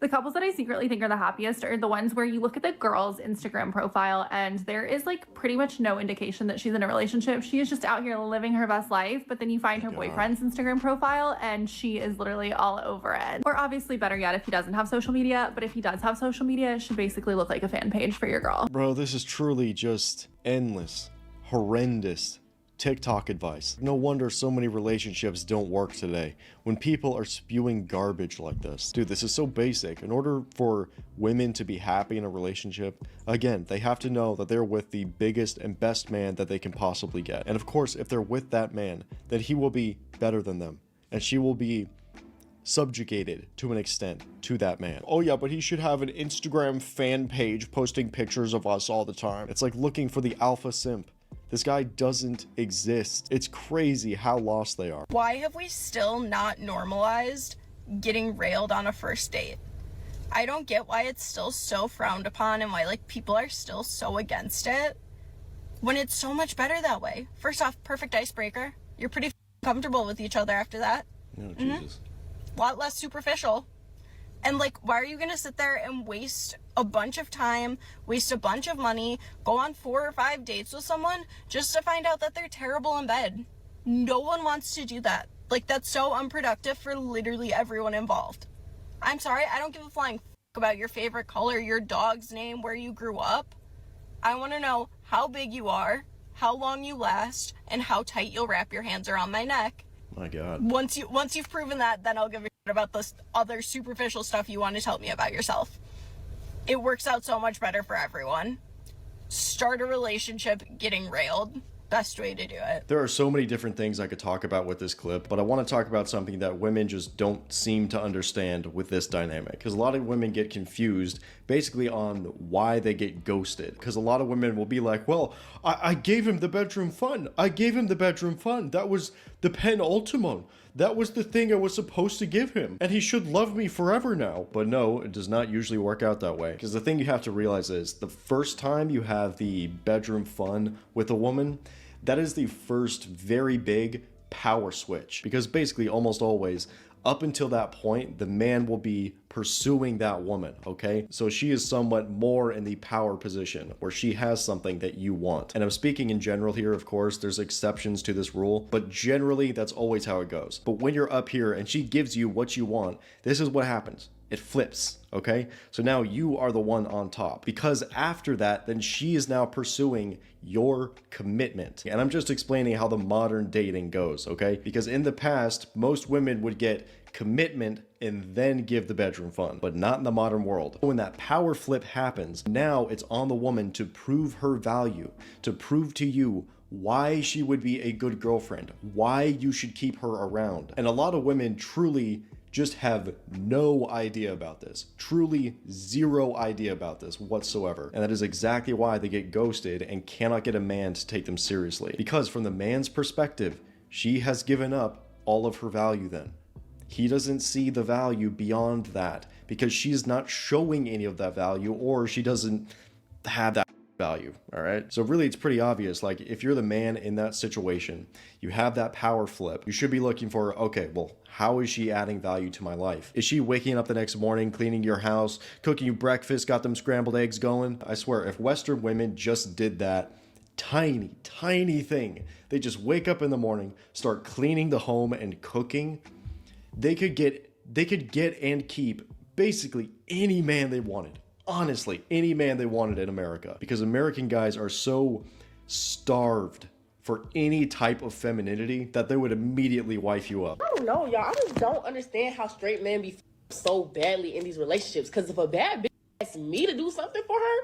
The couples that I secretly think are the happiest are the ones where you look at the girl's Instagram profile and there is like pretty much no indication that she's in a relationship. She is just out here living her best life, but then you find her boyfriend's Instagram profile and she is literally all over it. Or obviously better yet, if he doesn't have social media, but if he does have social media, it should basically look like a fan page for your girl. Bro, this is truly just endless, horrendous TikTok advice. No wonder so many relationships don't work today when people are spewing garbage like this. Dude, this is so basic. In order for women to be happy in a relationship, again, they have to know that they're with the biggest and best man that they can possibly get. And of course, if they're with that man, then he will be better than them. And she will be subjugated to an extent to that man. Oh yeah, but he should have an Instagram fan page posting pictures of us all the time. It's like looking for the alpha simp. This guy doesn't exist. It's crazy how lost they are. Why have we still not normalized getting railed on a first date? I don't get why it's still so frowned upon and why like people are still so against it when it's so much better that way. First off, perfect icebreaker. You're pretty comfortable with each other after that. Oh, Jesus. A lot less superficial. And like, why are you gonna sit there and waste a bunch of time, waste a bunch of money, go on 4 or 5 dates with someone just to find out that they're terrible in bed? No one wants to do that. Like, that's so unproductive for literally everyone involved. I'm sorry, I don't give a flying f about your favorite color, your dog's name, where you grew up. I wanna know how big you are, how long you last, and how tight you'll wrap your hands around my neck. My God. Once you've proven that, then I'll give a shit about this other superficial stuff you want to tell me about yourself. It works out so much better for everyone. Start a relationship getting railed. Best way to do it. There are so many different things I could talk about with this clip, but I want to talk about something that women just don't seem to understand with this dynamic. Because a lot of women get confused basically on why they get ghosted. Because a lot of women will be like, well, I gave him the bedroom fun. I gave him the bedroom fun. That was the penultimate. That was the thing I was supposed to give him. And he should love me forever now. But no, it does not usually work out that way. Because the thing you have to realize is the first time you have the bedroom fun with a woman, that is the first very big power switch. Because basically almost always, up until that point, the man will be pursuing that woman, okay? So she is somewhat more in the power position where she has something that you want. And I'm speaking in general here, of course, there's exceptions to this rule, but generally that's always how it goes. But when you're up here and she gives you what you want, this is what happens. It flips, okay? So now you are the one on top, because after that, then she is now pursuing your commitment. And I'm just explaining how the modern dating goes, okay? Because in the past, most women would get commitment and then give the bedroom fun, but not in the modern world. When that power flip happens, now it's on the woman to prove her value, to prove to you why she would be a good girlfriend, why you should keep her around. And a lot of women truly just have no idea about this. Truly zero idea about this whatsoever. And that is exactly why they get ghosted and cannot get a man to take them seriously. Because from the man's perspective, she has given up all of her value then. He doesn't see the value beyond that because she's not showing any of that value, or she doesn't have that value. All right, so really it's pretty obvious. Like, if you're the man in that situation, you have that power flip, you should be looking for, okay, well, how is she adding value to my life? Is she waking up the next morning, cleaning your house, cooking you breakfast, got them scrambled eggs going? I swear, if Western women just did that tiny thing, they just wake up in the morning, start cleaning the home and cooking, they could get and keep basically any man they wanted. Honestly, any man they wanted in America, because American guys are so starved for any type of femininity that they would immediately wife you up. I don't know, y'all. I just don't understand how straight men be so badly in these relationships. Because if a bad bitch asks me to do something for her,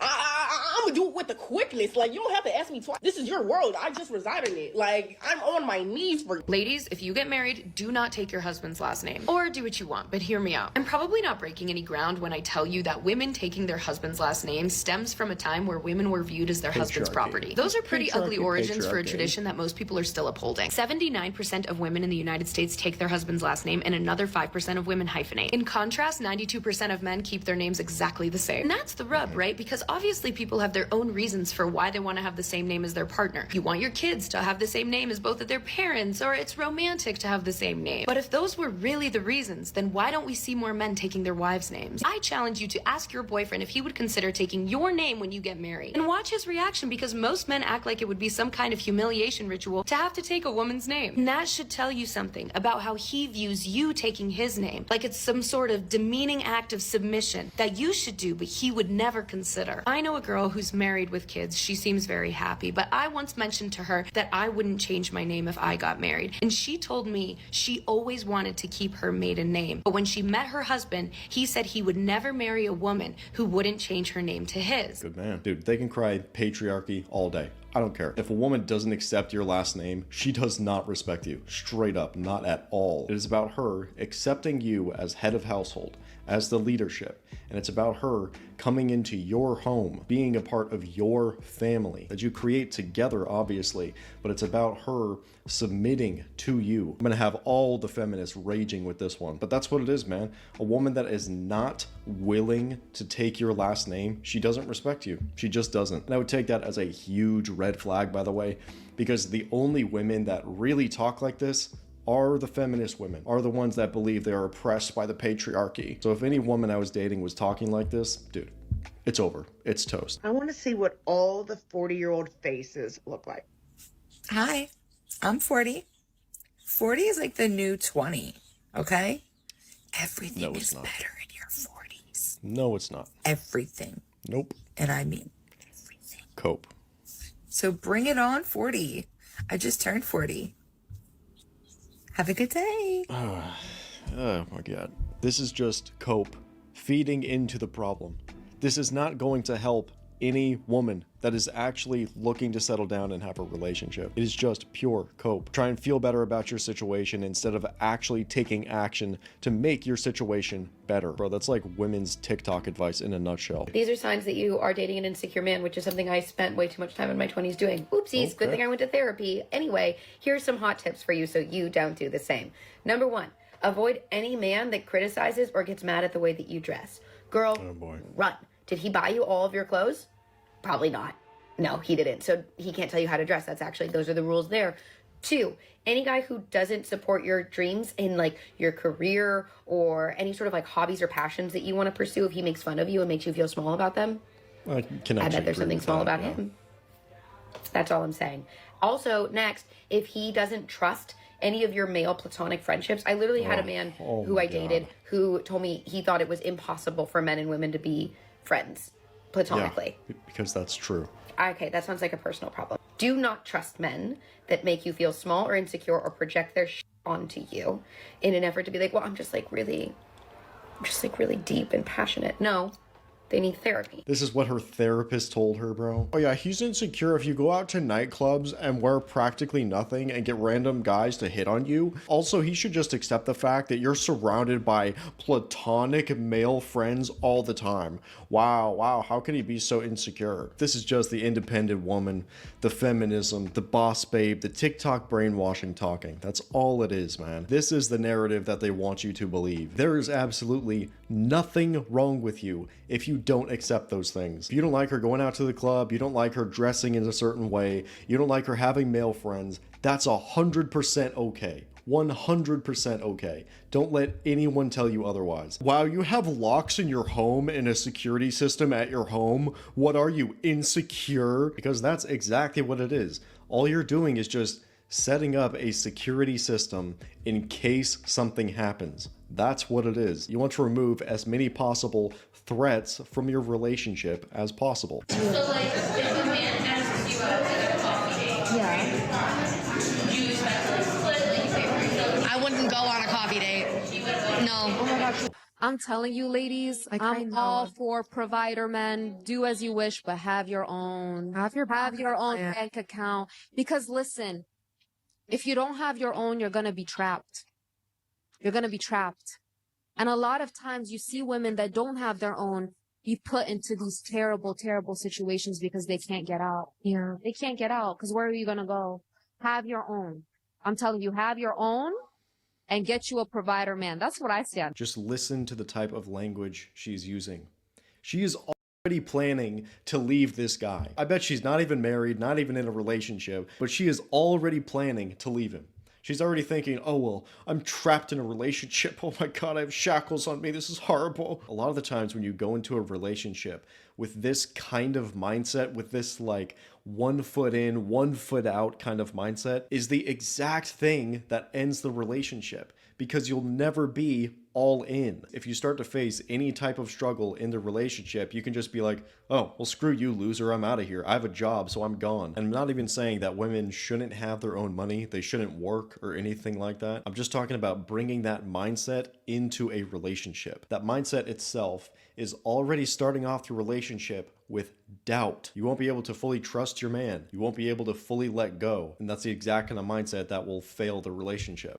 I'm gonna do it with the quickness. Like, you don't have to ask me twice. This is your world. I just reside in it. Like, I'm on my knees for... Ladies, if you get married, do not take your husband's last name. Or do what you want, but hear me out. I'm probably not breaking any ground when I tell you that women taking their husband's last name stems from a time where women were viewed as their husband's property. Those are pretty ugly origins for a tradition that most people are still upholding. 79% of women in the United States take their husband's last name, and another 5% of women hyphenate. In contrast, 92% of men keep their names exactly the same. And that's the rub, right? Because obviously people have their own reasons for why they want to have the same name as their partner. You want your kids to have the same name as both of their parents, or it's romantic to have the same name. But if those were really the reasons, then why don't we see more men taking their wives' names? I challenge you to ask your boyfriend if he would consider taking your name when you get married. And watch his reaction, because most men act like it would be some kind of humiliation ritual to have to take a woman's name. And that should tell you something about how he views you taking his name, like it's some sort of demeaning act of submission that you should do, but he would never consider. I know a girl who's married with kids. She seems very happy, but I once mentioned to her that I wouldn't change my name if I got married. And she told me she always wanted to keep her maiden name. But when she met her husband, he said he would never marry a woman who wouldn't change her name to his. Good man. Dude, they can cry patriarchy all day. I don't care. If a woman doesn't accept your last name, she does not respect you. Straight up, not at all. It is about her accepting you as head of household, as the leadership. And it's about her coming into your home, being a part of your family that you create together, obviously, but it's about her submitting to you. I'm gonna have all the feminists raging with this one, but that's what it is, man. A woman that is not willing to take your last name, she doesn't respect you. She just doesn't. And I would take that as a huge red flag, by the way, because the only women that really talk like this are the feminist women, are the ones that believe they are oppressed by the patriarchy. So if any woman I was dating was talking like this, dude, it's over. It's toast. I want to see what all the 40-year-old faces look like. Hi, I'm 40. 40 is like the new 20, okay? Everything is better in your 40s. No, it's not. Everything. Nope. And I mean everything. Cope. So bring it on, 40. I just turned 40. Have a good day. Oh my God. This is just cope feeding into the problem. This is not going to help any woman that is actually looking to settle down and have a relationship. It is just pure cope. Try and feel better about your situation instead of actually taking action to make your situation better. Bro, that's like women's TikTok advice in a nutshell. These are signs that you are dating an insecure man, which is something I spent way too much time in my 20s doing. Oopsies, Good thing I went to therapy. Anyway, here's some hot tips for you so you don't do the same. Number 1, avoid any man that criticizes or gets mad at the way that you dress. Girl, run. Did he buy you all of your clothes? Probably not. No, he didn't. So he can't tell you how to dress. Those are the rules there. 2, any guy who doesn't support your dreams in like your career or any sort of like hobbies or passions that you want to pursue, if he makes fun of you and makes you feel small about them, I bet there's something small about him. That's all I'm saying. Also, next, if he doesn't trust any of your male platonic friendships, I literally had a man who I dated who told me he thought it was impossible for men and women to be friends platonically. Yeah, because that's true. Okay, that sounds like a personal problem. Do not trust men that make you feel small or insecure or project their shit onto you in an effort to be like, well, I'm just like really deep and passionate. No, they need therapy. This is what her therapist told her, bro. Oh yeah, he's insecure if you go out to nightclubs and wear practically nothing and get random guys to hit on you. Also, he should just accept the fact that you're surrounded by platonic male friends all the time. Wow, how can he be so insecure? This is just the independent woman, the feminism, the boss babe, the TikTok brainwashing talking. That's all it is, man. This is the narrative that they want you to believe. There is absolutely nothing wrong with you if you don't accept those things. If you don't like her going out to the club, you don't like her dressing in a certain way, you don't like her having male friends, that's 100% okay. 100% okay. Don't let anyone tell you otherwise. Wow, you have locks in your home and a security system at your home? What are you, insecure? Because that's exactly what it is. All you're doing is just setting up a security system in case something happens. That's what it is. You want to remove as many possible threats from your relationship as possible. So like, if a man asks you out at a coffee date, do you expect to split, like you pay for yourself? I wouldn't go on a coffee date. No. Oh my gosh. I'm telling you, ladies, I'm all for provider men. Do as you wish, but have your own. Have your own bank account. Because listen, if you don't have your own, you're going to be trapped. You're going to be trapped. And a lot of times you see women that don't have their own be put into these terrible, terrible situations because they can't get out. Yeah. They can't get out because where are you going to go? Have your own. I'm telling you, have your own and get you a provider man. That's what I stand. Just listen to the type of language she's using. She is already planning to leave this guy. I bet she's not even married, not even in a relationship, but she is already planning to leave him. She's already thinking, oh, well, I'm trapped in a relationship. Oh my God, I have shackles on me. This is horrible. A lot of the times when you go into a relationship with this kind of mindset, with this like 1 foot in, 1 foot out kind of mindset, is the exact thing that ends the relationship, because you'll never be all in. If you start to face any type of struggle in the relationship, you can just be like, oh, well, screw you, loser, I'm out of here. I have a job, so I'm gone. And I'm not even saying that women shouldn't have their own money, they shouldn't work or anything like that. I'm just talking about bringing that mindset into a relationship. That mindset itself is already starting off the relationship with doubt. You won't be able to fully trust your man. You won't be able to fully let go. And that's the exact kind of mindset that will fail the relationship.